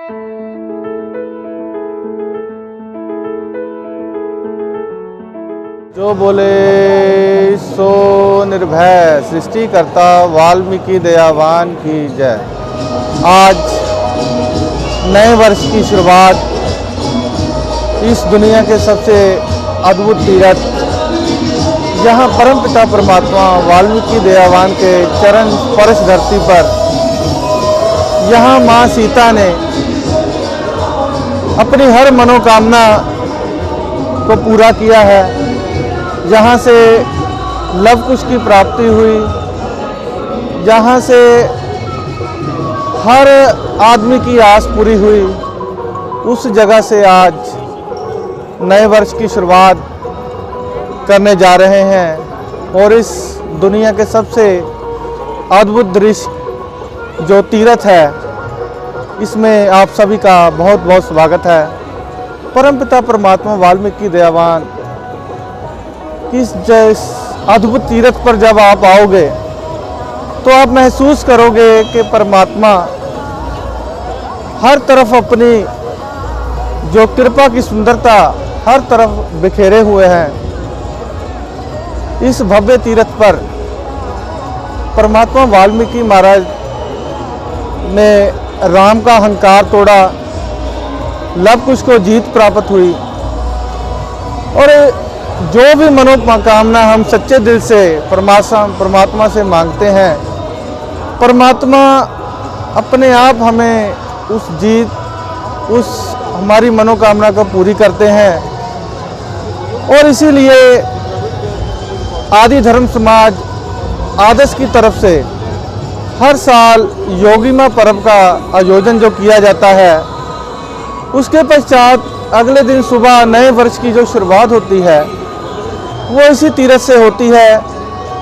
जो बोले सो निर्भय, सृष्टिकर्ता वाल्मीकि दयावान की जय। आज नए वर्ष की शुरुआत इस दुनिया के सबसे अद्भुत तीर्थ, जहाँ परमपिता परमात्मा वाल्मीकि दयावान के चरण स्पर्श धरती पर, यहाँ माँ सीता ने अपनी हर मनोकामना को पूरा किया है, जहाँ से लव कुश की प्राप्ति हुई, जहाँ से हर आदमी की आस पूरी हुई, उस जगह से आज नए वर्ष की शुरुआत करने जा रहे हैं। और इस दुनिया के सबसे अद्भुत दृश्य जो तीर्थ है, इसमें आप सभी का बहुत बहुत स्वागत है। परमपिता परमात्मा वाल्मीकि दयावान किस अद्भुत तीर्थ पर जब आप आओगे तो आप महसूस करोगे कि परमात्मा हर तरफ अपनी जो कृपा की सुंदरता हर तरफ बिखेरे हुए हैं। इस भव्य तीर्थ पर परमात्मा वाल्मीकि महाराज ने राम का अहंकार तोड़ा, लव कुश को जीत प्राप्त हुई। और जो भी मनोकामना हम सच्चे दिल से परमात्मा से मांगते हैं, परमात्मा अपने आप हमें उस हमारी मनोकामना को पूरी करते हैं। और इसीलिए आदि धर्म समाज आदर्श की तरफ से हर साल योगिमा पर्व का आयोजन जो किया जाता है, उसके पश्चात अगले दिन सुबह नए वर्ष की जो शुरुआत होती है वो इसी तीर्थ से होती है।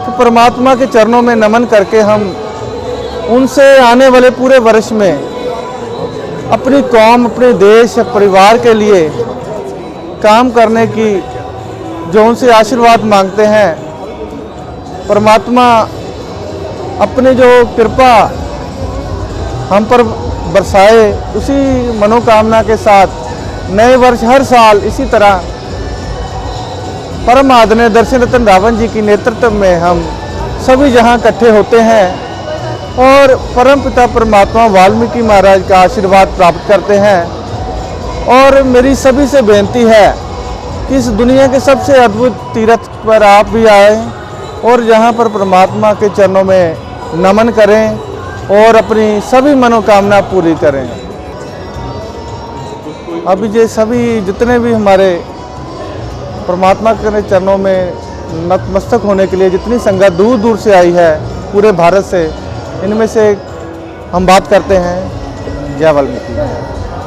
तो परमात्मा के चरणों में नमन करके हम उनसे आने वाले पूरे वर्ष में अपनी कौम, अपने देश, परिवार के लिए काम करने की जो उनसे आशीर्वाद मांगते हैं, परमात्मा अपनी जो कृपा हम पर बरसाए, उसी मनोकामना के साथ नए वर्ष हर साल इसी तरह परम आदरणीय दर्शन रत्न रावण जी की नेतृत्व में हम सभी जहां इकट्ठे होते हैं और परम पिता परमात्मा वाल्मीकि महाराज का आशीर्वाद प्राप्त करते हैं। और मेरी सभी से बेनती है कि इस दुनिया के सबसे अद्भुत तीर्थ पर आप भी आए और जहां पर परमात्मा के चरणों में नमन करें और अपनी सभी मनोकामना पूरी करें। अभी ये सभी जितने भी हमारे परमात्मा के चरणों में नतमस्तक होने के लिए जितनी संगत दूर दूर से आई है, पूरे भारत से, इनमें से हम बात करते हैं। जय वाल्मीकि।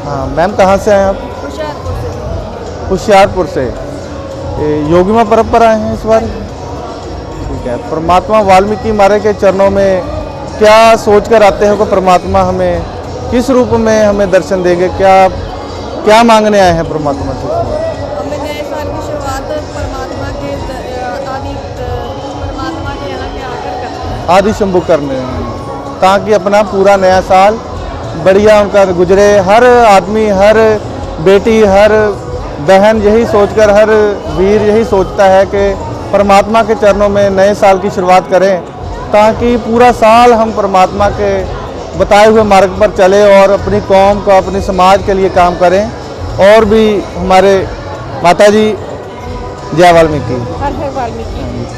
हाँ मैम, कहाँ से हैं आप? होशियारपुर से। योगिमा पर्व पर आए हैं इस बार? ठीक है। परमात्मा वाल्मीकि महाराज के चरणों में क्या सोच कर आते हो कि परमात्मा हमें किस रूप में हमें दर्शन देंगे? क्या मांगने आए हैं परमात्मा से? आदि शंभु करने, ताकि अपना पूरा नया साल बढ़िया उनका गुजरे। हर आदमी, हर बेटी, हर बहन यही सोचकर, हर वीर यही सोचता है कि परमात्मा के चरणों में नए साल की शुरुआत करें, ताकि पूरा साल हम परमात्मा के बताए हुए मार्ग पर चले और अपनी कौम को, अपने समाज के लिए काम करें। और भी हमारे माता जी, जय वाल्मीकि।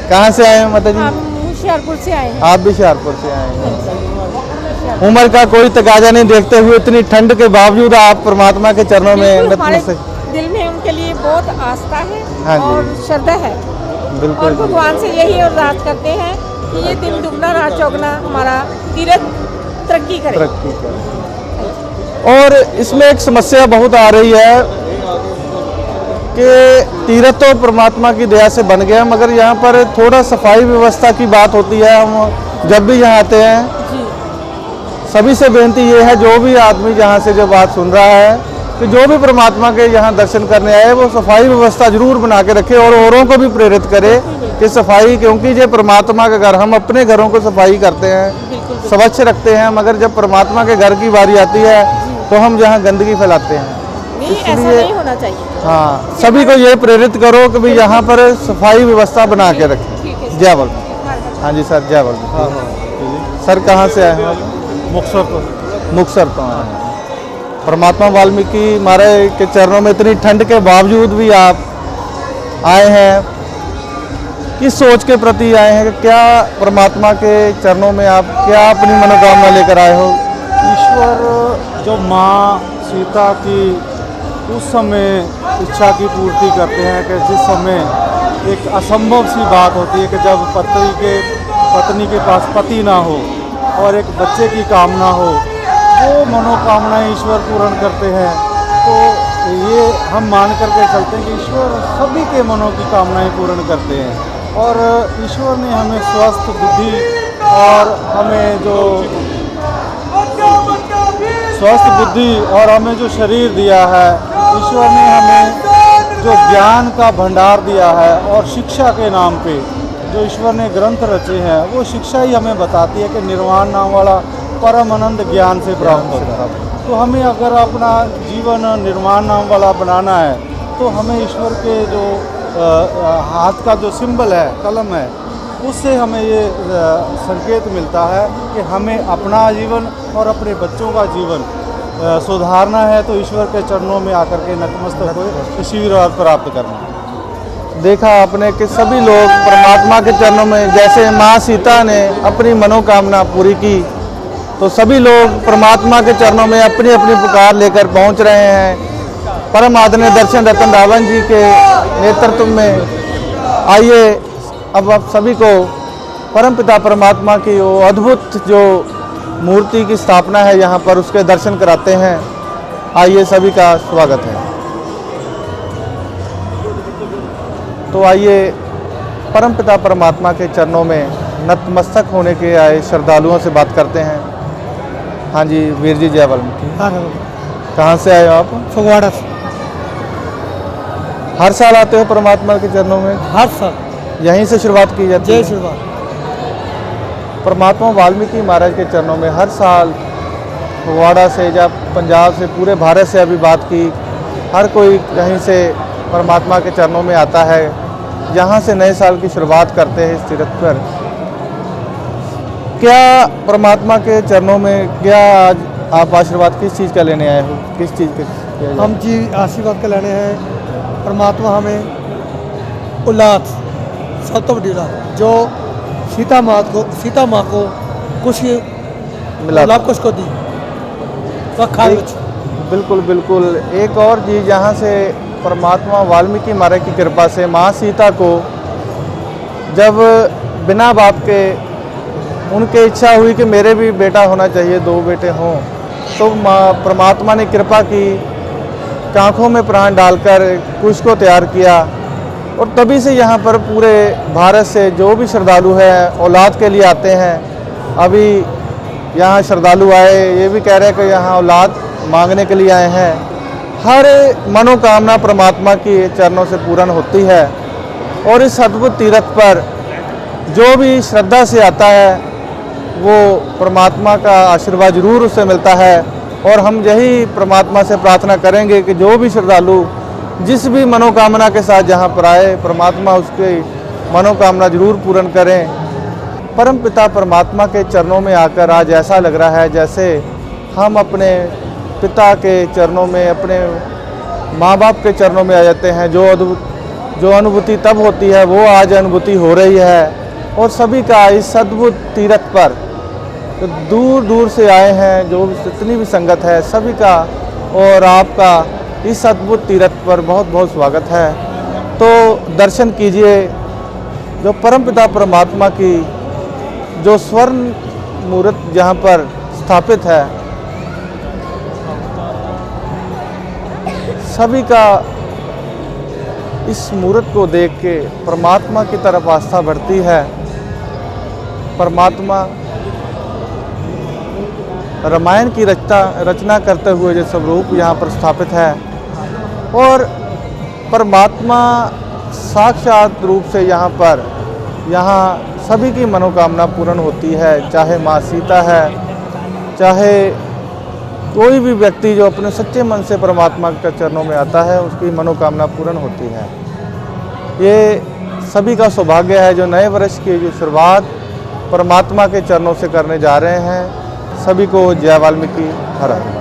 कहाँ से आए हैं माता जी? होशियारपुर से आए हैं। आप भी होशियारपुर से आए हैं। उम्र का कोई तकाजा नहीं देखते हुए, इतनी ठंड के बावजूद आप परमात्मा के चरणों में दिल में उनके लिए बहुत आस्था है। हाँ और श्रद्धा है। बिल्कुल। और भगवान से यही अरदास करते हैं कि ये दिन दुगना रात चौगना हमारा तीर्थ तरक्की करे। और इसमें एक समस्या बहुत आ रही है कि तीर्थ तो परमात्मा की दया से बन गया, मगर यहाँ पर थोड़ा सफाई व्यवस्था की बात होती है। हम जब भी यहाँ आते हैं जी, सभी से बेनती ये है, जो भी आदमी यहाँ से जो बात सुन रहा है, कि जो भी परमात्मा के यहाँ दर्शन करने आए वो सफाई व्यवस्था जरूर बना के रखे और औरों को भी प्रेरित करे कि सफाई, क्योंकि ये परमात्मा का घर, हम अपने घरों को सफाई करते हैं, स्वच्छ रखते हैं, मगर जब परमात्मा के घर की बारी आती है तो हम यहाँ गंदगी फैलाते हैं। नहीं, ऐसा इसलिए नहीं होना चाहिए। हाँ, सभी को ये प्रेरित करो कि भाई यहाँ पर सफाई व्यवस्था बना के रखें। ठीक है। जय बल। हाँ जी सर, जय बल। सर कहाँ से आए हैं आप? मुक्तसर तो आए हैं। परमात्मा वाल्मीकि महाराज के चरणों में इतनी ठंड के बावजूद भी आप आए हैं, किस सोच के प्रति आए हैं? क्या परमात्मा के चरणों में आप क्या अपनी मनोकामना लेकर आए हो? ईश्वर जो माँ सीता की उस समय इच्छा की पूर्ति करते हैं कि जिस समय एक असंभव सी बात होती है कि जब पत्नी के पास पति ना हो और एक बच्चे की कामना हो, वो मनोकामनाएं ईश्वर पूर्ण करते हैं। तो ये हम मान करके चलते हैं कि ईश्वर सभी के मनों की कामनाएं पूर्ण करते हैं। और ईश्वर ने हमें स्वस्थ बुद्धि और हमें जो शरीर दिया है, ईश्वर ने हमें जो ज्ञान का भंडार दिया है और शिक्षा के नाम पे जो ईश्वर ने ग्रंथ रचे हैं, वो शिक्षा ही हमें बताती है कि निर्वाण नाम वाला परम आनंद ज्ञान से प्राप्त होता है। तो हमें अगर अपना जीवन निर्वाण नाम वाला बनाना है तो हमें ईश्वर के जो हाथ का जो सिंबल है, कलम है, उससे हमें ये संकेत मिलता है कि हमें अपना जीवन और अपने बच्चों का जीवन सुधारना है। तो ईश्वर के चरणों में आकर के नतमस्तक हो आशीर्वाद प्राप्त करना है। देखा आपने कि सभी लोग परमात्मा के चरणों में, जैसे माँ सीता ने अपनी मनोकामना पूरी की, तो सभी लोग परमात्मा के चरणों में अपनी अपनी पुकार लेकर पहुंच रहे हैं। परम आदरणीय दर्शन रतन रावण जी के नेतृत्व में आइए अब आप सभी को परम पिता परमात्मा की वो अद्भुत जो मूर्ति की स्थापना है यहाँ पर, उसके दर्शन कराते हैं। आइए, सभी का स्वागत है। तो आइए परम पिता परमात्मा के चरणों में नतमस्तक होने के आए श्रद्धालुओं से बात करते हैं। हाँ जी वीर जी, जय वाल्मीकि। कहाँ से आए हो आप? फगवाड़ा से। हर साल आते हो परमात्मा के चरणों में? हर साल यहीं से शुरुआत की जाती है? जय श्री राम। परमात्मा वाल्मीकि महाराज के चरणों में हर साल फगवाड़ा से या पंजाब से, पूरे भारत से अभी बात की, हर कोई कहीं से परमात्मा के चरणों में आता है, यहाँ से नए साल की शुरुआत करते हैं इस तीर्थ पर। क्या परमात्मा के चरणों में क्या आज आप आशीर्वाद किस चीज़ का लेने आए हो? किस चीज़ के? हम जी आशीर्वाद का लेने हैं। परमात्मा हमें औलाद, सब तो बड़ी औलाद, जो सीता माँ को कुछ मिला, औलाद कुछ को दी, रखा है कुछ। बिल्कुल बिल्कुल। एक और चीज़, यहाँ से परमात्मा वाल्मीकि महाराज की कृपा से माँ सीता को जब बिना बाप के उनके इच्छा हुई कि मेरे भी बेटा होना चाहिए, 2 बेटे हों, तो परमात्मा ने कृपा की, आँखों में प्राण डालकर कुछ को तैयार किया। और तभी से यहाँ पर पूरे भारत से जो भी श्रद्धालु है औलाद के लिए आते हैं। अभी यहाँ श्रद्धालु आए, ये भी कह रहे हैं कि यहाँ औलाद मांगने के लिए आए हैं। हर मनोकामना परमात्मा की चरणों से पूर्ण होती है। और इस अद्भुत तीर्थ पर जो भी श्रद्धा से आता है, वो परमात्मा का आशीर्वाद जरूर उससे मिलता है। और हम यही परमात्मा से प्रार्थना करेंगे कि जो भी श्रद्धालु जिस भी मनोकामना के साथ जहाँ पर आए, परमात्मा उसकी मनोकामना जरूर पूर्ण करें। परम पिता परमात्मा के चरणों में आकर आज ऐसा लग रहा है जैसे हम अपने पिता के चरणों में, अपने माँ बाप के चरणों में आ जाते हैं। जो अनुभूति तब होती है वो आज अनुभूति हो रही है। और सभी का इस अद्भुत तीर्थ पर तो दूर दूर से आए हैं, जो जितनी भी संगत है, सभी का और आपका इस अद्भुत तीर्थ पर बहुत बहुत स्वागत है। तो दर्शन कीजिए जो परमपिता परमात्मा की जो स्वर्ण मूर्त जहाँ पर स्थापित है। सभी का इस मूर्त को देख के परमात्मा की तरफ आस्था बढ़ती है। परमात्मा रामायण की रचना करते हुए जो स्वरूप यहाँ पर स्थापित है, और परमात्मा साक्षात रूप से यहाँ सभी की मनोकामना पूर्ण होती है। चाहे माँ सीता है, चाहे कोई भी व्यक्ति जो अपने सच्चे मन से परमात्मा के चरणों में आता है उसकी मनोकामना पूर्ण होती है। ये सभी का सौभाग्य है जो नए वर्ष की जो शुरुआत परमात्मा के चरणों से करने जा रहे हैं। सभी को जय वाल्मीकि। हर हर।